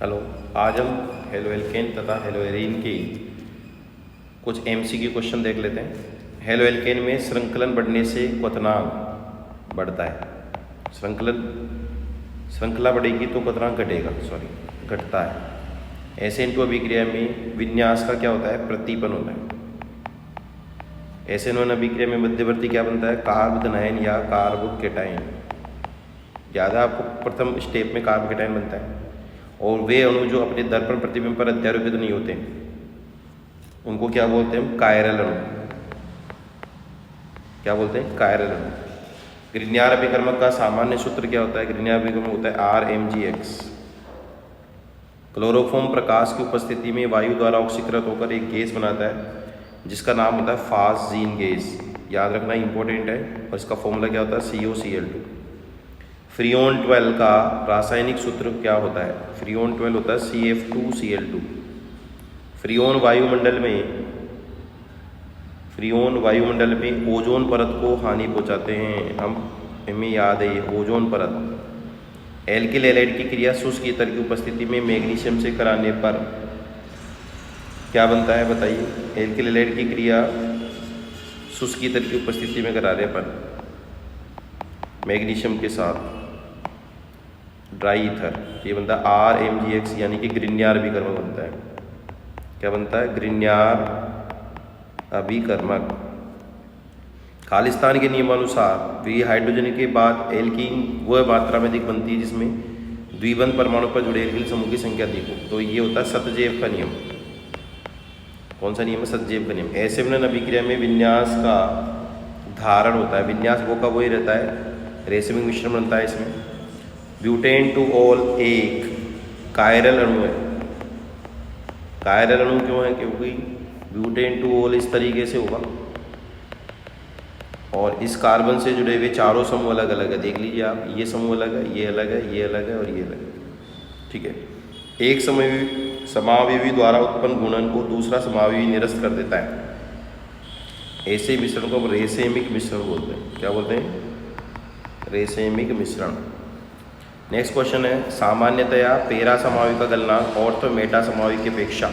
Hello, आज हम halo alkane तथा हेलो एरीन की कुछ एमसीक्यू क्वेश्चन देख लेते हैं। हेलो एल्केन में श्रृंखलन बढ़ने से क्वथनांक बढ़ता है। श्रृंखला बढ़ेगी तो क्वथनांक घटता है। SN2 अभिक्रिया में विन्यास का क्या होता है? प्रतिपन होता है। SN1 अभिक्रिया में मध्यवर्ती क्या बनता है? कार्बोनाइन या कार्बोकेटाइन। ज़्यादा आपको प्रथम स्टेप में कार्बोकेटाइन बनता है और वे अणु जो अपने दर्पण प्रतिबिंब पर अध्यारोपित नहीं होते उनको क्या बोलते हैं? कायरल अणु। क्या बोलते हैं? कायरल अणु। ग्रिग्नार्ड अभिकर्मक का सामान्य सूत्र क्या होता है? ग्रिग्नार्ड अभिकर्मक होता है RMgX। क्लोरोफॉर्म प्रकाश की उपस्थिति में वायु द्वारा ऑक्सीकृत होकर एक गैस बनाता है जिसका नाम होता है फास्जीन गैस। याद रखना इंपॉर्टेंट है। और इसका फॉर्मूला क्या होता है? COCl2। फ्रियोन 12 का रासायनिक सूत्र क्या होता है? फ्रियोन 12 होता है CF2Cl2। फ्रियोन वायुमंडल में ओजोन परत को हानि पहुंचाते हैं। हमें याद है ये ओजोन परत। एल्किल हैलाइड की क्रिया शुष्क ईथर की उपस्थिति में मैग्नीशियम से कराने पर क्या बनता है? बताइए। एल्किल हैलाइड की क्रिया शुष्क ईथर की उपस्थिति में कराने पर मैग्नीशियम के साथ ड्राई ईथर, ये बनता है RMgX, यानी कि ग्रिग्नार्ड अभिकर्मक बनता है। क्या बनता है? ग्रिग्नार्ड अभिकर्मक। खालिस्तान के नियमानुसार वी हाइड्रोजन के बाद एल्कीन वह मात्रा में अधिक बनती है जिसमें द्विबंध परमाणु पर जुड़े एल्किल समूह की संख्या अधिक हो। तो ये होता है सतजेव का नियम। कौन सा नियम है? सतजेव का नियम। SN1 अभिक्रिया में विन्यास का धारण होता है। विन्यास वो का वही रहता है, रेशमिक मिश्रण बनता है। इसमें ब्यूटेन टू ऑल एक कायरल अणु है। कायरल अणु क्यों है? क्योंकि ब्यूटेन टू ऑल इस तरीके से होगा और इस कार्बन से जुड़े हुए चारों समूह अलग अलग है। देख लीजिए आप, ये समूह अलग है, ये अलग है, ये अलग है और ये अलग है। ठीक है। एक समावयवी द्वारा उत्पन्न गुणन को दूसरा समावयवी निरस्त कर देता है। ऐसे मिश्रण को रेसेमिक मिश्रण बोलते हैं। क्या बोलते हैं? रेसेमिक मिश्रण। नेक्स्ट क्वेश्चन है, सामान्यतया पेरा समावयवी का गलनांक ऑर्थो मेटा समावयवी की अपेक्षा,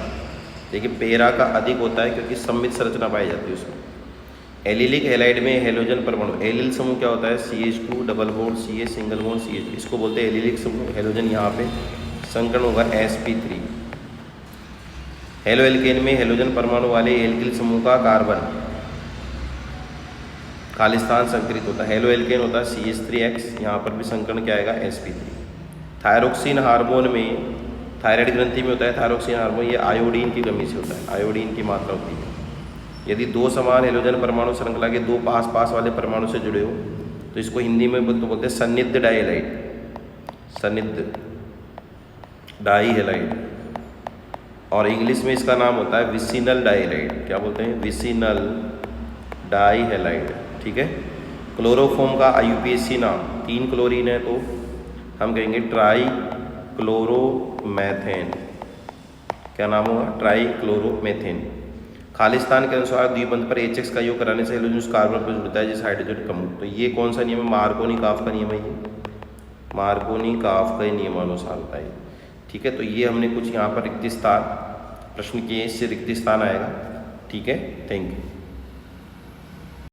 देखिए पेरा का अधिक होता है क्योंकि सम्मित संरचना पाई जाती है उसमें। एलिलिक हैलाइड में हेलोजन परमाणु, एलिल समूह क्या होता है? CH2 double bond CH single bond CH, इसको बोलते हैं एलिलिक समूह। हेलोजन यहाँ पे संकरण होगा sp3। हेलो एल्केन में हेलोजन परमाणु वाले एल्किल समूह का कार्बन खालिस्तान संकरित होता है। हेलो एल्केन होता है CH3X, यहाँ पर भी संकरण क्या आएगा? sp3। थायरोक्सिन हार्मोन में थायराइड ग्रंथि में होता है थायरोक्सिन हार्मोन, ये आयोडीन की कमी से होता है। आयोडीन की मात्रा होती है। यदि दो समान हेलोजन परमाणु श्रृंखला के दो पास पास वाले परमाणु से जुड़े हो तो इसको हिंदी में बोलते हैं सन्निध डाइहैलाइड, सन्निध डाइहैलाइड। और इंग्लिश में इसका नाम होता है विसिनल डाइहैलाइड। क्या बोलते हैं? विसिनल डाइहैलाइड। ठीक है। क्लोरोफॉर्म का IUPAC नाम, 3 क्लोरीन है तो हम कहेंगे ट्राई क्लोरोमेथेन। क्या नाम होगा? Try chloromethane. खालिस्तान के अनुसार द्विबंध पर HX का योग कराने से हेलोजन उस कार्बन पर जुड़ता है जिस हाइड्रोजन कम हो। तो ये कौन सा नियम है? मार्कोनी-काफ का नियम है। ये मार्कोनी-काफ के नियमानुसार होता है। ठीक है। तो ये हमने कुछ यहाँ पर रिक्त स्थान प्रश्न किए, इससे रिक्त स्थान आएगा। ठीक है। Thank you.